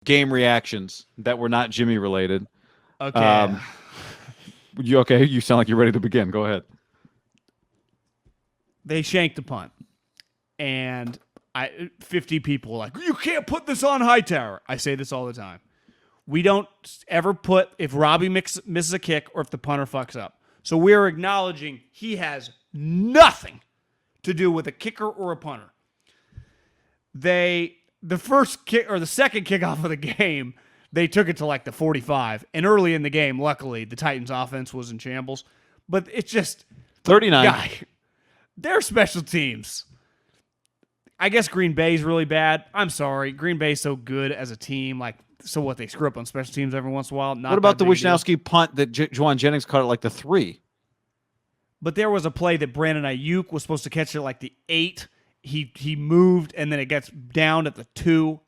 game reactions that were not Jimmy related. Okay. You okay? You sound like you're ready to begin. Go ahead. They shanked the punt. And 50 people are like, you can't put this on Hightower. I say this all the time. We don't ever put if Robbie misses a kick or if the punter fucks up. So we're acknowledging he has nothing to do with a kicker or a punter. The first kick or the second kickoff of the game, they took it to like the 45. And early in the game, luckily, the Titans offense was in shambles. But it's just 39. Guy, their special teams. I guess Green Bay's really bad. I'm sorry. Green Bay's so good as a team. Like, so what, they screw up on special teams every once in a while? Not what about the that big a deal. Wisnowski punt that Juwan Jennings caught at like the 3? But there was a play that Brandon Ayuk was supposed to catch at like the 8. He moved, and then it gets down at the 2.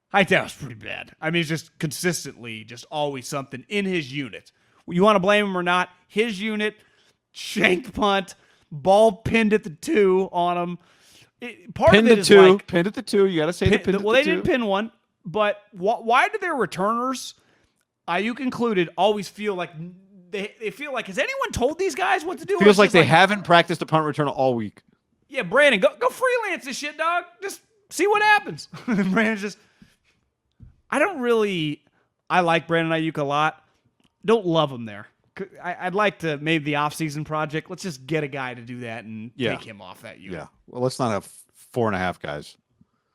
Hightower's pretty bad. I mean, it's just consistently just always something in his unit. You want to blame him or not, his unit, shanked punt, ball pinned at the 2 on him. Pinned at the 2. You got to say the pin at the 2. Well, they didn't pin one, but why do their returners, Ayuk included, always feel like they feel like, has anyone told these guys what to do? Feels like they haven't practiced a punt return all week. Yeah, Brandon, go freelance this shit, dog. Just see what happens. Brandon's just, I like Brandon Ayuk a lot. Don't love him there. I'd like to, maybe the offseason project, let's just get a guy to do that and take him off that unit. Yeah. Well, let's not have 4.5 guys.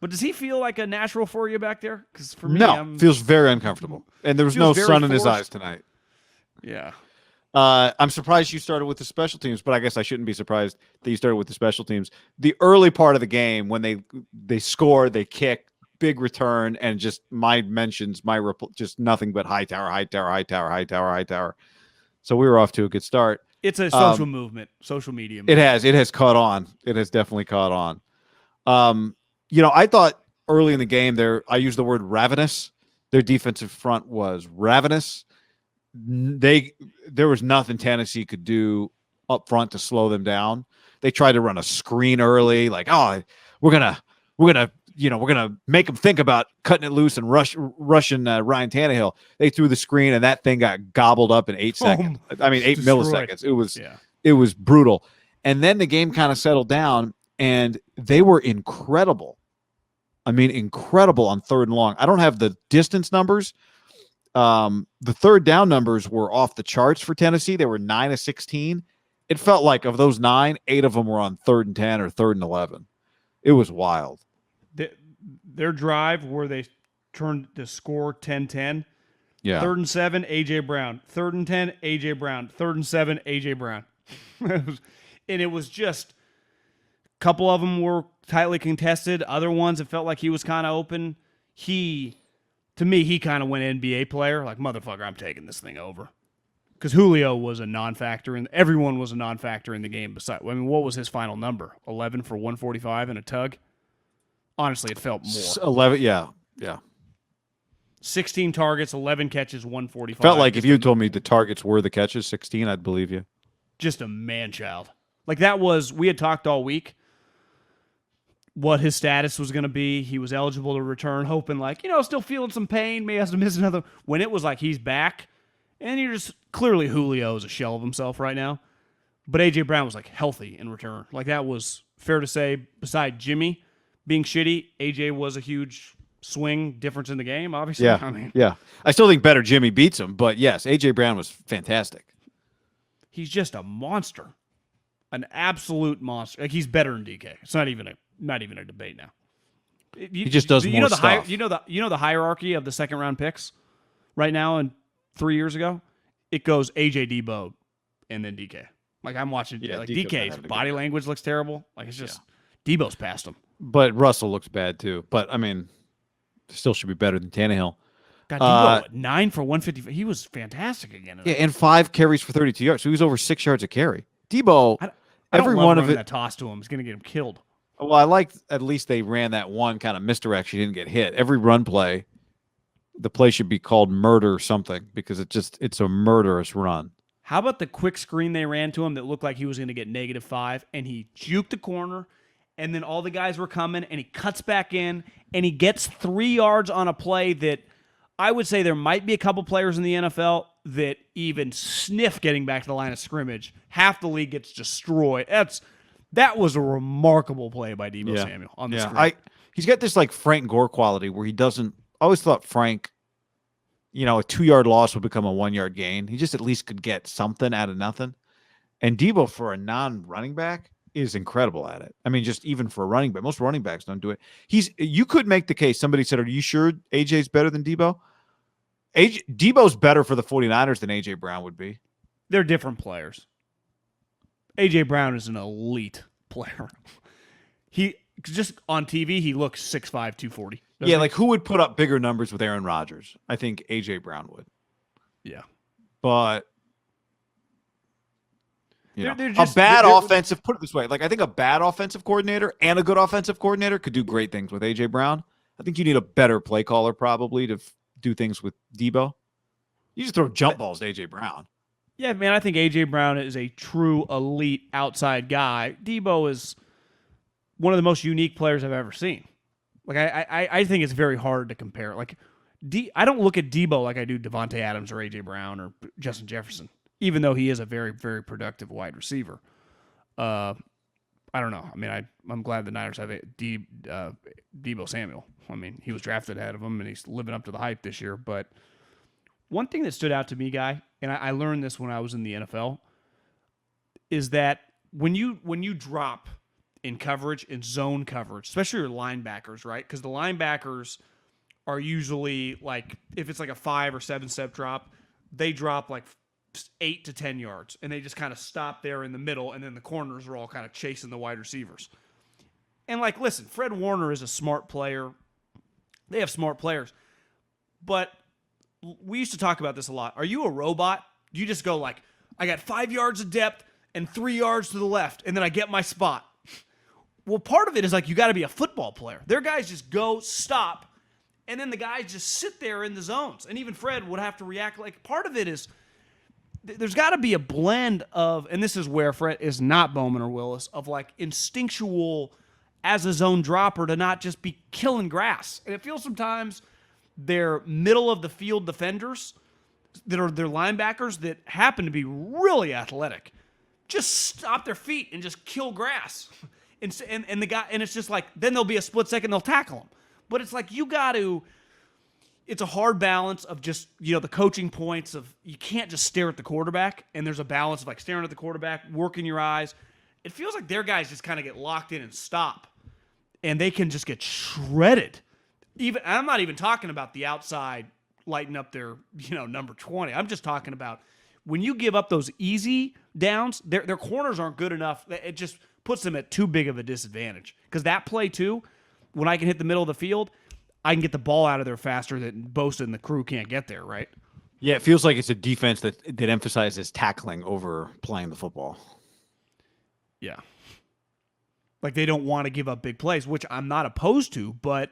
But does he feel like a natural for you back there? Because for me, no, feels very uncomfortable. And there was no sun in his eyes tonight. Yeah. I'm surprised you started with the special teams, but I guess I shouldn't be surprised that you started with the special teams. The early part of the game, when they scored, they kicked, big return, and just my mentions, just nothing but Hightower. So we were off to a good start. It's a social movement, social media movement. It has caught on. It has definitely caught on. I thought early in the game I used the word ravenous. Their defensive front was ravenous. There was nothing Tennessee could do up front to slow them down. They tried to run a screen early, like, oh, we're gonna make them think about cutting it loose and rushing Ryan Tannehill. They threw the screen and that thing got gobbled up in 8 seconds. I mean, 8 milliseconds. It was brutal. And then the game kind of settled down, and they were incredible. I mean, incredible on 3rd and long. I don't have the distance numbers. The 3rd down numbers were off the charts for Tennessee. They were 9 of 16. It felt like of those 9, 8 of them were on 3rd and 10 or 3rd and 11. It was wild. Their drive where they turned to score 10-10. Yeah. 3rd and 7, A.J. Brown. 3rd and 10, A.J. Brown. 3rd and 7, A.J. Brown. And it was just a couple of them were tightly contested. Other ones, it felt like he was kind of open. To me, he kind of went NBA player. Like, motherfucker, I'm taking this thing over. Because Julio was a non-factor, and everyone was a non-factor in the game. What was his final number? 11 for 145 and a tug? Honestly, it felt more. 11, yeah. 16 targets, 11 catches, 145. Felt like if you told me the targets were the catches, 16, I'd believe you. Just a man-child. Like, we had talked all week what his status was going to be. He was eligible to return, hoping still feeling some pain, may have to miss another. When it was like he's back, and you're just clearly Julio is a shell of himself right now. But A.J. Brown was healthy in return. That was fair to say. Beside Jimmy being shitty, A.J. was a huge swing difference in the game, obviously. Yeah. I still think better Jimmy beats him, but yes, A.J. Brown was fantastic. He's just a monster. An absolute monster. He's better than DK. It's not even a debate now. He just does more stuff. You know the hierarchy of the second round picks right now and 3 years ago? It goes AJ, Deebo, and then DK. I'm watching DK's body language looks terrible. It's just Deebo's past him. But Russell looks bad too. But I mean, still should be better than Tannehill. God, Deebo, 9 for 150. He was fantastic again. Yeah, and 5 carries for 32 yards. So he was over 6 yards a carry. Deebo, every one of it. That toss to him is going to get him killed. Well, I liked at least they ran that one kind of misdirection. He didn't get hit. Every run play, the play should be called murder something because it's a murderous run. How about the quick screen they ran to him that looked like he was going to get -5, and he juked the corner and then all the guys were coming, and he cuts back in, and he gets 3 yards on a play that I would say there might be a couple players in the NFL that even sniff getting back to the line of scrimmage. Half the league gets destroyed. That was a remarkable play by Deebo Samuel on the screen. He's got this like Frank Gore quality where he doesn't. I always thought Frank, a 2-yard loss would become a 1-yard gain. He just at least could get something out of nothing. And Deebo, for a non-running back, is incredible at it. I mean, just even for a running back, most running backs don't do it. You could make the case. Somebody said, "Are you sure AJ's better than Deebo?" Debo's better for the 49ers than AJ Brown would be. They're different players. AJ Brown is an elite player. He just on TV, he looks 6'5", 240. Yeah, like who would put up bigger numbers with Aaron Rodgers? I think AJ Brown would. Yeah, but a bad offensive. Put it this way: like I think a bad offensive coordinator and a good offensive coordinator could do great things with AJ Brown. I think you need a better play caller probably to do things with Deebo. You just throw jump balls to AJ Brown. Yeah, man, I think AJ Brown is a true elite outside guy. Deebo is one of the most unique players I've ever seen. Like I think it's very hard to compare. Like I don't look at Deebo like I do Devontae Adams or AJ Brown or Justin Jefferson, even though he is a very, very productive wide receiver. I don't know. I mean, I'm glad the Niners have Deebo Samuel. I mean, he was drafted ahead of him, and he's living up to the hype this year. But one thing that stood out to me, Guy, and I learned this when I was in the NFL, is that when you drop in coverage, in zone coverage, especially your linebackers, right? Because the linebackers are usually like, if it's like a 5 or 7 step drop, they drop like 8 to 10 yards, and they just kind of stop there in the middle, and then the corners are all kind of chasing the wide receivers. And like, listen, Fred Warner is a smart player. They have smart players. But we used to talk about this a lot. Are you a robot? Do you just go like, I got 5 yards of depth and 3 yards to the left, and then I get my spot? Well, part of it is like you got to be a football player. Their guys just go, stop, and then the guys just sit there in the zones. And even Fred would have to react. Like, part of it is there's got to be a blend of, and this is where Fred is not Bowman or Willis, of like instinctual as a zone dropper to not just be killing grass. And it feels sometimes they're middle of the field defenders that are their linebackers that happen to be really athletic just stop their feet and just kill grass. And the guy, and it's just like, then there'll be a split second, they'll tackle him. But it's like, it's a hard balance of just, the coaching points of, you can't just stare at the quarterback. And there's a balance of like staring at the quarterback, working your eyes. It feels like their guys just kind of get locked in and stop. And they can just get shredded. I'm not even talking about the outside lighting up their, number 20. I'm just talking about when you give up those easy downs, their corners aren't good enough. It just puts them at too big of a disadvantage. Because that play, too, when I can hit the middle of the field, I can get the ball out of there faster than Bosa and the crew can't get there, right? Yeah, it feels like it's a defense that emphasizes tackling over playing the football. Yeah. Like they don't want to give up big plays, which I'm not opposed to, but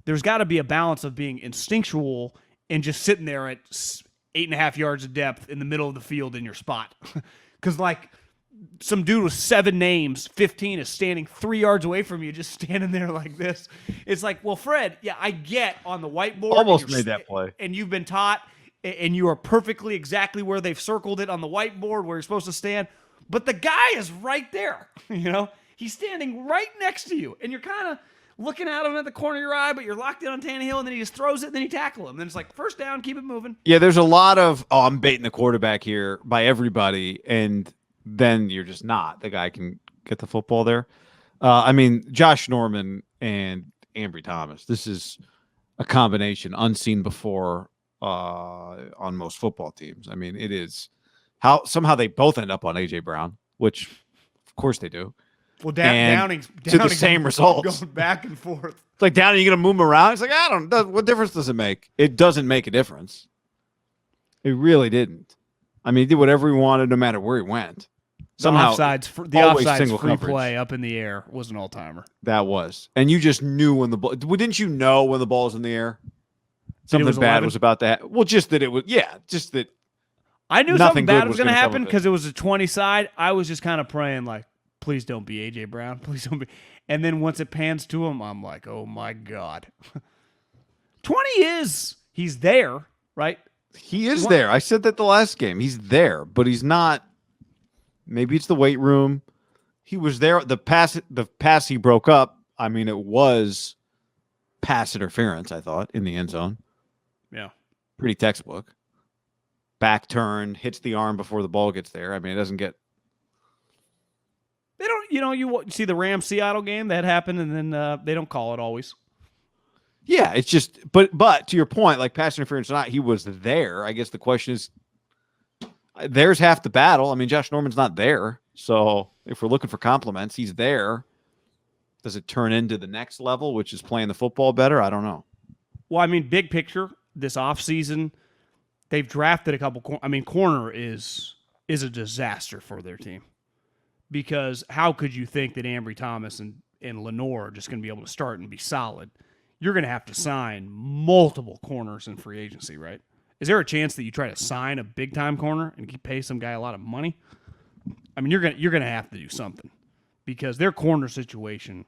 there's got to be a balance of being instinctual and just sitting there at 8.5 yards of depth in the middle of the field in your spot. Because like some dude with 7 names, 15 is standing 3 yards away from you, just standing there like this. It's like, well, Fred, yeah, I get on the whiteboard. Almost made that play. And you've been taught, and you are perfectly exactly where they've circled it on the whiteboard where you're supposed to stand. But the guy is right there, He's standing right next to you, and you're kind of looking at him at the corner of your eye, but you're locked in on Tannehill, and then he just throws it, and then you tackle him. Then it's like, first down, keep it moving. Yeah, there's a lot of, I'm baiting the quarterback here by everybody, and then you're just not. The guy can get the football there. Josh Norman and Ambry Thomas, this is a combination unseen before on most football teams. I mean, it is how somehow they both end up on A.J. Brown, which, of course, they do. Well, Downing's to the same results. Going back and forth. It's like, Downing, you going to move him around? It's like, what difference does it make? It doesn't make a difference. It really didn't. I mean, he did whatever he wanted no matter where he went. Somehow, the offsides free play up in the air was an all-timer. That was. And you just knew when the ball – didn't you know when the ball was in the air? Something bad was about to happen. Well, just that it was – yeah, just that I knew something bad was going to happen because it was a 20 side. I was just kind of praying like, please don't be A.J. Brown. Please don't be. And then once it pans to him, I'm like, oh, my God. 20 he's there, right? He is there. I said that the last game. He's there, but he's not. Maybe it's the weight room. He was there. The pass he broke up, I mean, it was pass interference, I thought, in the end zone. Yeah. Pretty textbook. Back turn, hits the arm before the ball gets there. I mean, it doesn't get. They don't, you see the Rams-Seattle game that happened, and then they don't call it always. Yeah, it's just, but to your point, like pass interference or not, he was there. I guess the question is, there's half the battle. I mean, Josh Norman's not there. So if we're looking for compliments, he's there. Does it turn into the next level, which is playing the football better? I don't know. Well, I mean, big picture, this offseason, they've drafted a couple. Corner is a disaster for their team. Because how could you think that Ambry Thomas and Lenore are just going to be able to start and be solid? You're going to have to sign multiple corners in free agency, right? Is there a chance that you try to sign a big-time corner and pay some guy a lot of money? I mean, you're going to have to do something because their corner situation.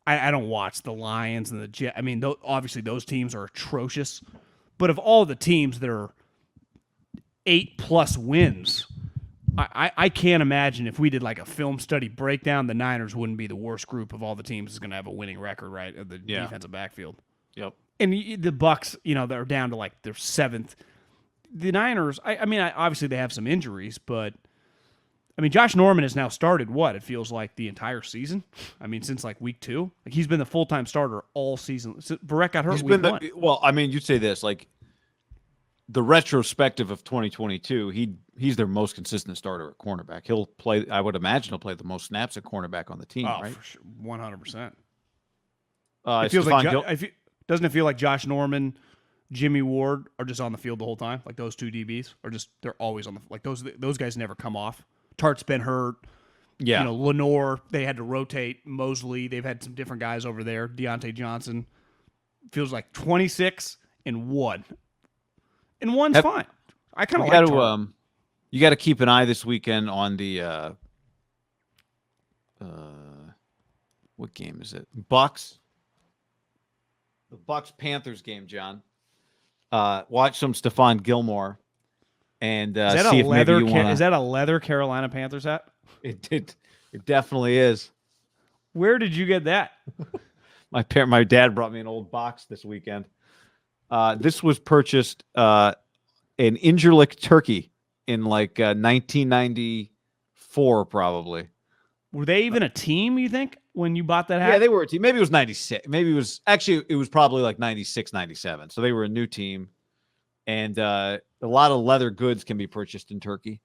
I don't watch the Lions and the Jets. I mean, obviously those teams are atrocious, but of all the teams that are 8+ wins, I can't imagine if we did like a film study breakdown, the Niners wouldn't be the worst group of all the teams that's going to have a winning record, right? Of the defensive backfield. Yep. And the Bucs, they're down to like their 7th. The Niners, I mean, obviously they have some injuries, but I mean, Josh Norman has now started what? It feels like the entire season. I mean, since like week 2. Like he's been the full-time starter all season. Barrett got hurt week 1. Well, I mean, you'd say this, like the retrospective of 2022, he's their most consistent starter at cornerback. He'll play, I would imagine he'll play the most snaps at cornerback on the team, right? For sure. 100%. It feels doesn't it feel like Josh Norman, Jimmy Ward are just on the field the whole time? Like those two DBs are just, they're always on the, like those guys never come off. Tart's been hurt. Yeah. Lenore, they had to rotate. Mosley, they've had some different guys over there. Deontay Johnson. Feels like 26 and 1. And 1's fine. I kind of like Tart. You got to keep an eye this weekend on the what game is it? Bucks. The Bucks-Panthers game, John. Watch some Stephon Gilmore and see if maybe you want. Is that a leather Carolina Panthers hat? It definitely is. Where did you get that? My dad brought me an old box this weekend. This was purchased in Incirlik, Turkey, in like 1994, probably. Were they even a team, you think, when you bought that hat? Yeah, they were a team. Maybe it was 96. Maybe it was probably like 96, 97. So they were a new team. And a lot of leather goods can be purchased in Turkey.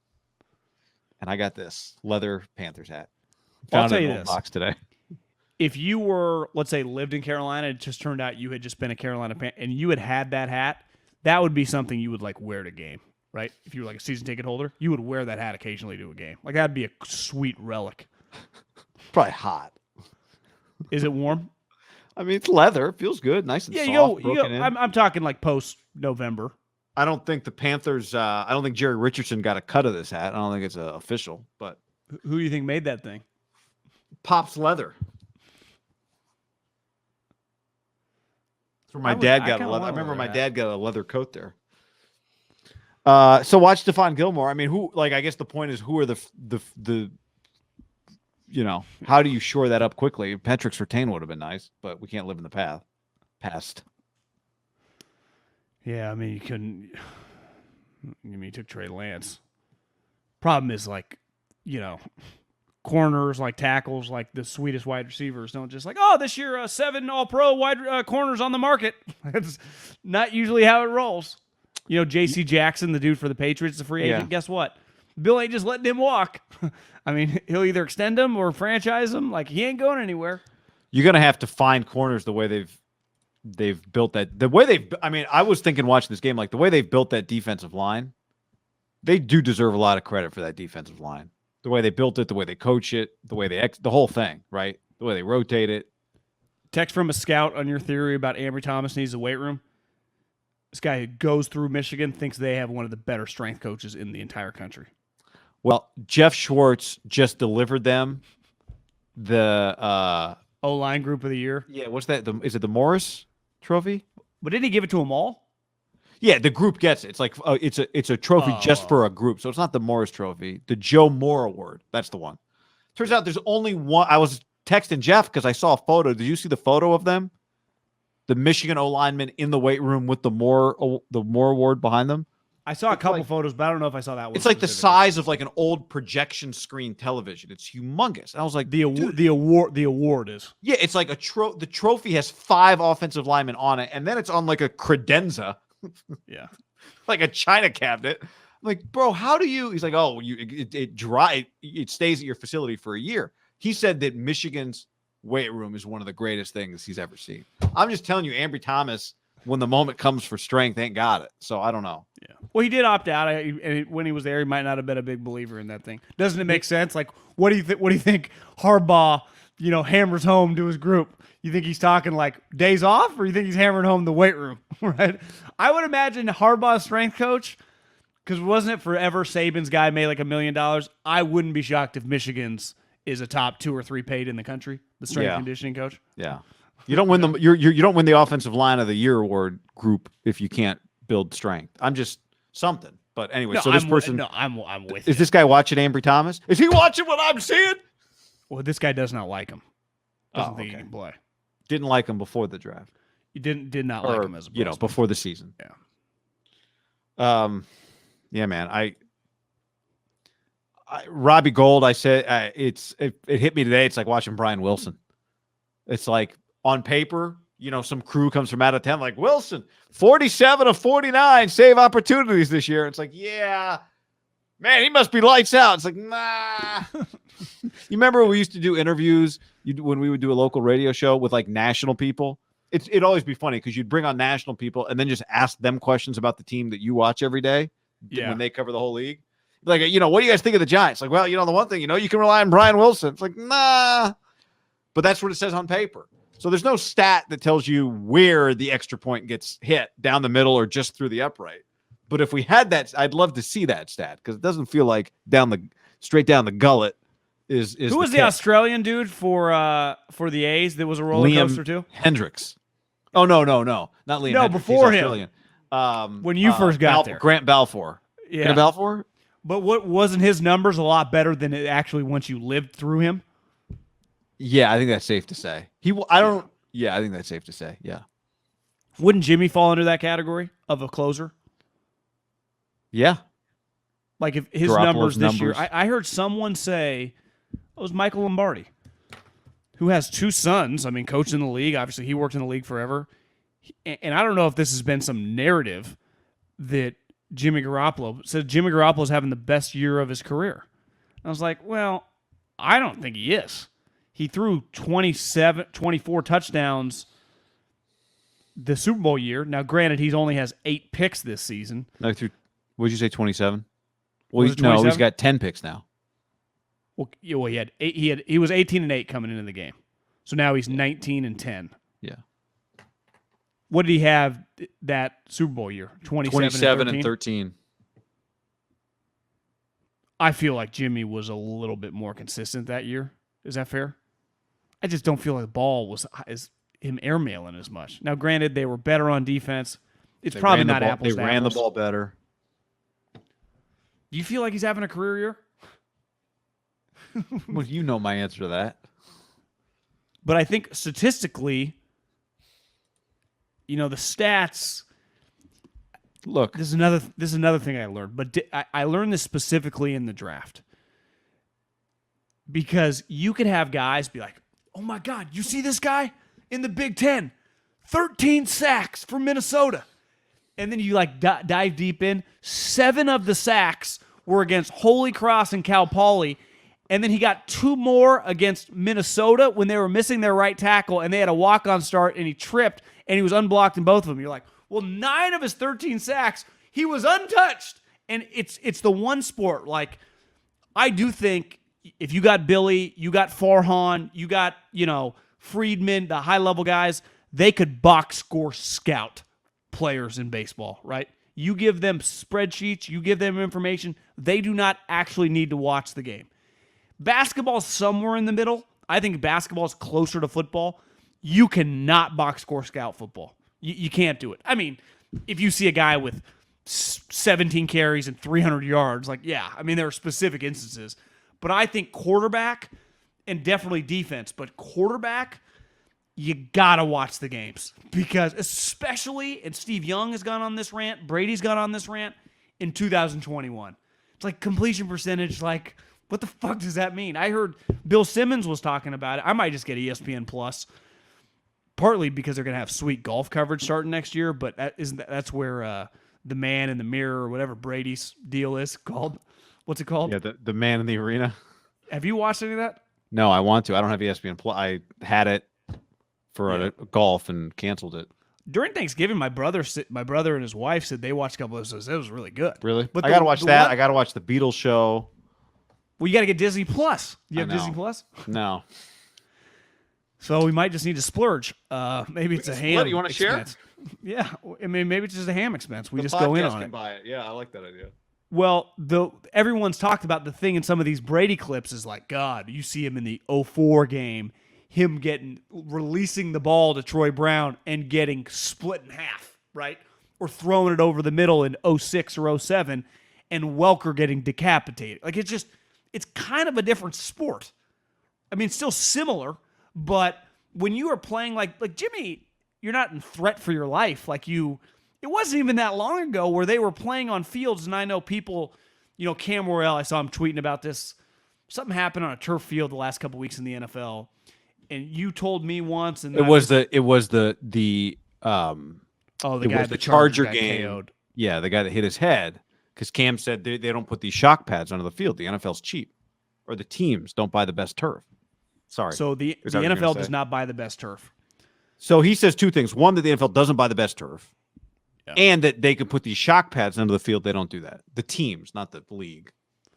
And I got this leather Panthers hat. Found it in a box today. If you were, let's say, lived in Carolina, it just turned out you had just been a Carolina and you had that hat, that would be something you would like wear to game, right? If you were like a season ticket holder, you would wear that hat occasionally to a game. Like that'd be a sweet relic. Probably hot. Is it warm? I mean, it's leather. It feels good, nice and soft. You go. I'm talking like post-November. I don't think the Panthers. I don't think Jerry Richardson got a cut of this hat. I don't think it's official. But who do you think made that thing? Pop's Leather. That's where my dad got a leather. I remember my dad got a leather coat there. So watch Stephon Gilmore. I mean, I guess the point is, who are the how do you shore that up quickly? Patrick Surtain would have been nice, but we can't live in the past. Yeah, I mean, you couldn't. You took Trey Lance. Problem is, like, corners, like tackles, like the sweetest wide receivers don't just like, this year 7 All-Pro wide corners on the market. That's not usually how it rolls. J.C. Jackson, the dude for the Patriots, the free agent. Yeah. Guess what? Bill ain't just letting him walk. I mean, he'll either extend him or franchise him. Like, he ain't going anywhere. You're gonna have to find corners the way they've built that. The way I was thinking watching this game, like the way they've built that defensive line, they do deserve a lot of credit for that defensive line. The way they built it, the way they coach it, the way the whole thing, right? The way they rotate it. Text from a scout on your theory about Ambry Thomas needs a weight room. This guy goes through Michigan, thinks they have one of the better strength coaches in the entire country. Well, Jeff Schwartz just delivered them the O-line group of the year. yeah, what's that? Is it the Morris Trophy? But didn't he give it to them all? Yeah, the group gets it. It's like it's a trophy just for a group. So it's not the Morris Trophy. The Joe Moore Award. That's the one. Turns out there's only one. I was texting Jeff because I saw a photo. Did you see the photo of them? The Michigan O lineman in the weight room with the Moore Award behind them. I saw a couple photos, but I don't know if I saw that one. It's like the size of like an old projection screen television. It's humongous. And I was like, the award is. Yeah, it's like the trophy has 5 offensive linemen on it, and then it's on like a credenza. Yeah. Like a china cabinet. I'm like, bro, how do you? He's like, oh, it stays at your facility for a year. He said that Michigan's weight room is one of the greatest things he's ever seen. I'm just telling you, Ambry Thomas, when the moment comes for strength, ain't got it. So I don't know. Yeah. Well, he did opt out, and when he was there, he might not have been a big believer in that thing. Doesn't it make sense? Like, what do you think? What do you think? Harbaugh, hammers home to his group. You think he's talking like days off, or you think he's hammering home the weight room? Right? I would imagine Harbaugh's strength coach, because wasn't it forever Saban's guy made like $1 million? I wouldn't be shocked if Michigan's is a top 2 or 3 paid in the country. The strength conditioning coach. Yeah. You don't win you don't win the offensive line of the year award group if you can't build strength. I'm just something. But anyway, no, so this I'm person I'm with is this guy watching Ambry Thomas? Is he watching what I'm seeing? Well, this guy does not like him. Doesn't think he can play. Didn't like him before the draft. You did not like him as a prospect. Before the season. Yeah. Yeah, man. Robbie Gould, I said it hit me today. It's like watching Brian Wilson. It's like on paper, some crew comes from out of town, like Wilson, 47 of 49 save opportunities this year. It's like, yeah, man, he must be lights out. It's like, nah. You remember we used to do interviews when we would do a local radio show with like national people? It'd always be funny because you'd bring on national people and then just ask them questions about the team that you watch every day when they cover the whole league. Like, what do you guys think of the Giants? Like, well, the one thing, you can rely on Brian Wilson. It's like, nah. But that's what it says on paper. So there's no stat that tells you where the extra point gets hit, down the middle or just through the upright. But if we had that, I'd love to see that stat because it doesn't feel like straight down the gullet is who was the Australian dude for the A's that was a roller coaster too? Hendricks. Oh no, not Liam. No, Hendricks. before him. When you first got there, Grant Balfour. Yeah, Grant Balfour. But wasn't his numbers a lot better than it actually once you lived through him? Yeah, I think that's safe to say. I think that's safe to say. Yeah. Wouldn't Jimmy fall under that category of a closer? Yeah. Like if his numbers this year, I heard someone say it was Michael Lombardi, who has 2 sons. I mean, coach in the league. Obviously, he worked in the league forever. And I don't know if this has been some narrative that Jimmy Garoppolo said Jimmy Garoppolo is having the best year of his career. I was like, well, I don't think he is. He threw 24 touchdowns the Super Bowl year. Now, granted, he only has 8 picks this season. No, what did you say, 27? Well, he's got 10 picks now. Well, he had 8. He was 18-8 coming into the game. So now he's 19-10. Yeah. What did he have that Super Bowl year? 27 and 13. I feel like Jimmy was a little bit more consistent that year. Is that fair? I just don't feel like the ball was him airmailing as much. Now, granted, they were better on defense. It's probably not apples to apples. They ran the ball better. Do you feel like he's having a career year? Well, you know my answer to that. But I think statistically, the stats. Look, this is another thing I learned, but I learned this specifically in the draft because you could have guys be like, "Oh my God, you see this guy in the Big Ten, 13 sacks for Minnesota," and then you dive deep in. 7 of the sacks were against Holy Cross and Cal Poly. And then he got 2 more against Minnesota when they were missing their right tackle, and they had a walk-on start, and he tripped, and he was unblocked in both of them. You're like, well, 9 of his 13 sacks, he was untouched. And it's the one sport. Like, I do think if you got Billy, you got Farhan, you got, Friedman, the high-level guys, they could box score scout players in baseball, right? You give them spreadsheets, you give them information. They do not actually need to watch the game. Basketball's somewhere in the middle. I think basketball is closer to football. You cannot box score scout football. You can't do it. I mean, if you see a guy with 17 carries and 300 yards, like, yeah, I mean, there are specific instances. But I think quarterback, and definitely defense, but quarterback, you got to watch the games. Because especially, and Steve Young has gone on this rant, Brady's gone on this rant, in 2021. It's like completion percentage, like, what the fuck does that mean? I heard Bill Simmons was talking about it. I might just get ESPN Plus, partly because they're going to have sweet golf coverage starting next year, but that's where the man in the mirror or whatever Brady's deal is called. What's it called? Yeah, the man in the arena. Have you watched any of that? No, I want to. I don't have ESPN Plus. I had it for a golf and canceled it. During Thanksgiving, my brother and his wife said they watched a couple of episodes. It was really good. Really? But I got to watch that. I got to watch the Beatles show. Well, you got to get Disney Plus. You have Disney Plus? No. So we might just need to splurge. Maybe it's a ham. You want to share? Yeah. I mean, maybe it's just a ham expense. We the just go in on can it. Buy it. Yeah, I like that idea. Well, everyone's talked about the thing in some of these Brady clips is like, God, you see him in the 04 game, him releasing the ball to Troy Brown and getting split in half, right? Or throwing it over the middle in 06 or 07 and Welker getting decapitated. Like, it's kind of a different sport. I mean, it's still similar, but when you are playing like Jimmy, you're not in threat for your life. It wasn't even that long ago where they were playing on fields, and I know people, Cam Morrell, I saw him tweeting about this. Something happened on a turf field the last couple weeks in the NFL, and you told me once, and it was the Charger game. KO'd. Yeah, the guy that hit his head, because Cam said they don't put these shock pads onto the field. The NFL's cheap, or the teams don't buy the best turf. Sorry. So the NFL does not buy the best turf. So he says two things: one, that the NFL doesn't buy the best turf. And that they could put these shock pads under the field. They don't do that. The teams, not the league.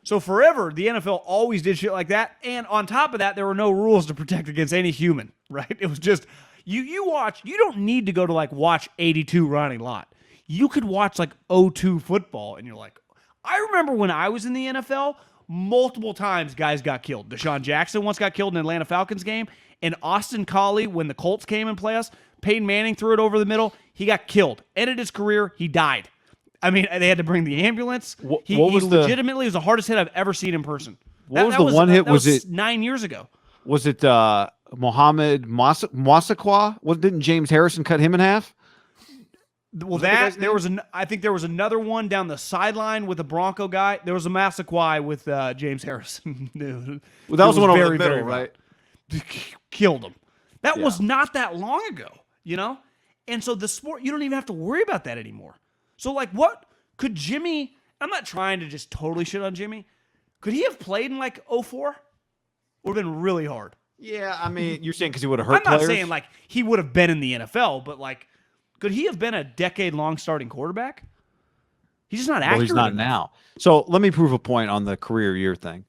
So forever, the NFL always did shit like that. And on top of that, there were no rules to protect against any human, right? It was just, you watch, you don't need to go to watch 82 Ronnie Lott. You could watch 02 football and you're like, I remember when I was in the NFL, multiple times guys got killed. Deshaun Jackson once got killed in an Atlanta Falcons game. And Austin Collie, when the Colts came and play us, Peyton Manning threw it over the middle. He got killed. Ended his career. He died. I mean, they had to bring the ambulance. He legitimately was the hardest hit I've ever seen in person. What was the one hit? Was it 9 years ago? Was it Mohamed Massaquoi? Didn't James Harrison cut him in half? Well, I think there was another one down the sideline with a Bronco guy. There was a Massaquoi with James Harrison. Well, that was the one over the middle, right? Killed him. That was not that long ago, And so the sport, you don't even have to worry about that anymore. So, what could Jimmy, I'm not trying to just totally shit on Jimmy. Could he have played in 04? Would have been really hard. Yeah, I mean, you're saying because he would have hurt I'm not players? saying he would have been in the NFL, but could he have been a decade-long starting quarterback? He's just not accurate. Well, he's not now. So let me prove a point on the career year thing.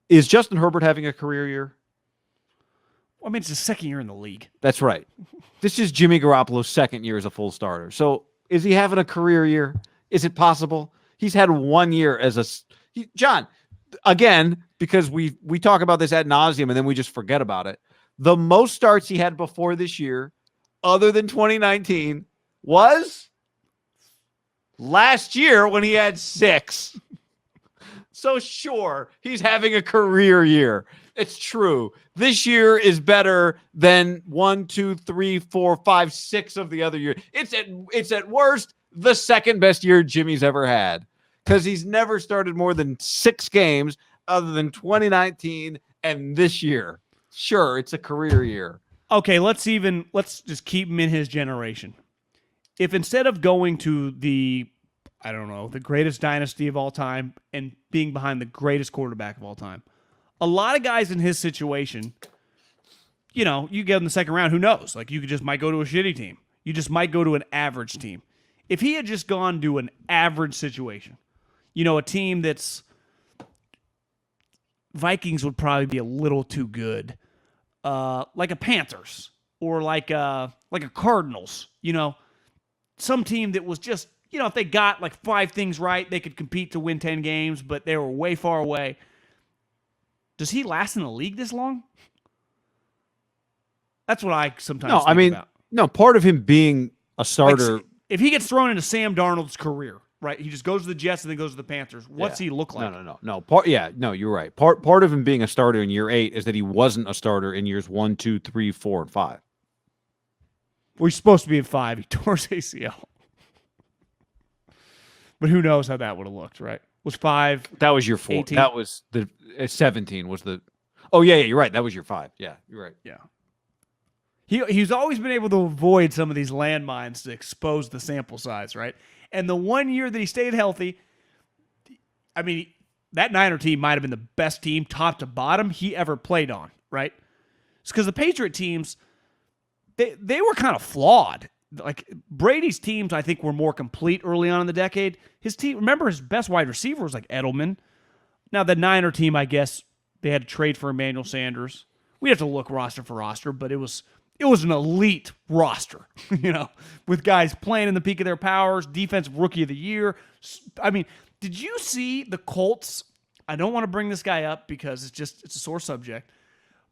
Is Justin Herbert having a career year? I mean, it's his second year in the league. That's right. This is Jimmy Garoppolo's second year as a full starter. So is he having a career year? Is it possible? He's had 1 year as John, again, because we talk about this ad nauseum and then we just forget about it. The most starts he had before this year, other than 2019, was last year when he had 6. So sure, he's having a career year. It's true. This year is better than 1, 2, 3, 4, 5, 6 of the other years. It's at worst the second best year Jimmy's ever had because he's never started more than 6 games other than 2019 and this year. Sure, it's a career year. Okay, let's just keep him in his generation. If instead of going to the greatest dynasty of all time and being behind the greatest quarterback of all time, a lot of guys in his situation, you get in the second round, who knows? You might go to a shitty team. You just might go to an average team. If he had just gone to an average situation, a team that's Vikings would probably be a little too good. Like a Panthers or like a Cardinals, some team that was just, if they got like 5 things right, they could compete to win 10 games, but they were way far away. Does he last in the league this long? That's what I sometimes think about. No, part of him being a starter. Like, if he gets thrown into Sam Darnold's career, right? He just goes to the Jets and then goes to the Panthers. What's he look like? No. You're right. Part of him being a starter in year 8 is that he wasn't a starter in years 1, 2, 3, 4, and 5. Well, he's supposed to be in 5. He tore his ACL. But who knows how that would have looked, right? Was 5? That was year 4. 18? That was 17 was the. Oh yeah, you're right. That was year 5. Yeah, you're right. Yeah. He's always been able to avoid some of these landmines to expose the sample size, right? And the 1 year that he stayed healthy, I mean, that Niner team might have been the best team, top to bottom, he ever played on, right? It's because the Patriot teams, they were kind of flawed. Like, Brady's teams, I think, were more complete early on in the decade. His team, remember, his best wide receiver was like Edelman. Now, the Niner team, I guess, they had to trade for Emmanuel Sanders. We have to look roster for roster, but it was an elite roster, with guys playing in the peak of their powers, defensive rookie of the year. I mean, did you see the Colts? I don't want to bring this guy up because it's a sore subject,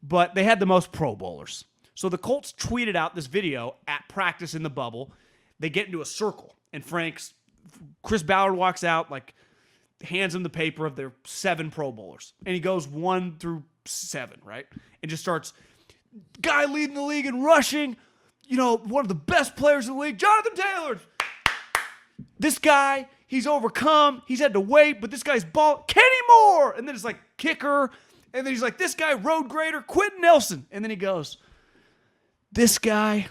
but they had the most Pro Bowlers. So the Colts tweeted out this video at practice in the bubble. They get into a circle, and Chris Ballard walks out, like, hands him the paper of their 7 Pro Bowlers. And he goes 1 through 7, right? And just starts, guy leading the league in rushing, one of the best players in the league, Jonathan Taylor. This guy, he's overcome. He's had to wait, but this guy's ball, Kenny Moore. And then it's like kicker. And then he's like, this guy, road grader, Quentin Nelson. And then he goes, this guy,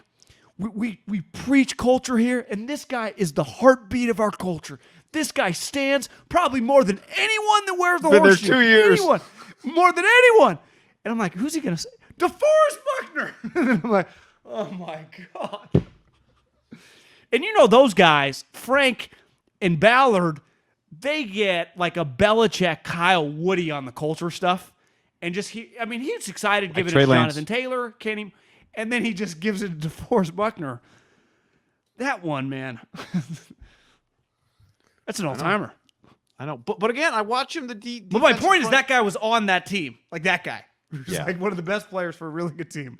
we preach culture here, and this guy is the heartbeat of our culture. This guy stands probably more than anyone that wears the horseshoe. Been there 2 years. Anyone. More than anyone. And I'm like, who's he going to say? DeForest Buckner. And I'm like, oh, my God. And those guys, Frank and Ballard, they get like a Belichick, Kyle Woody on the culture stuff. And he's excited giving it to Jonathan Taylor, Kenny, and then he just gives it to DeForest Buckner. That one, man. That's an all-timer. I know. But again, I watch him. But my point is that guy was on that team. Like that guy. Who's like one of the best players for a really good team.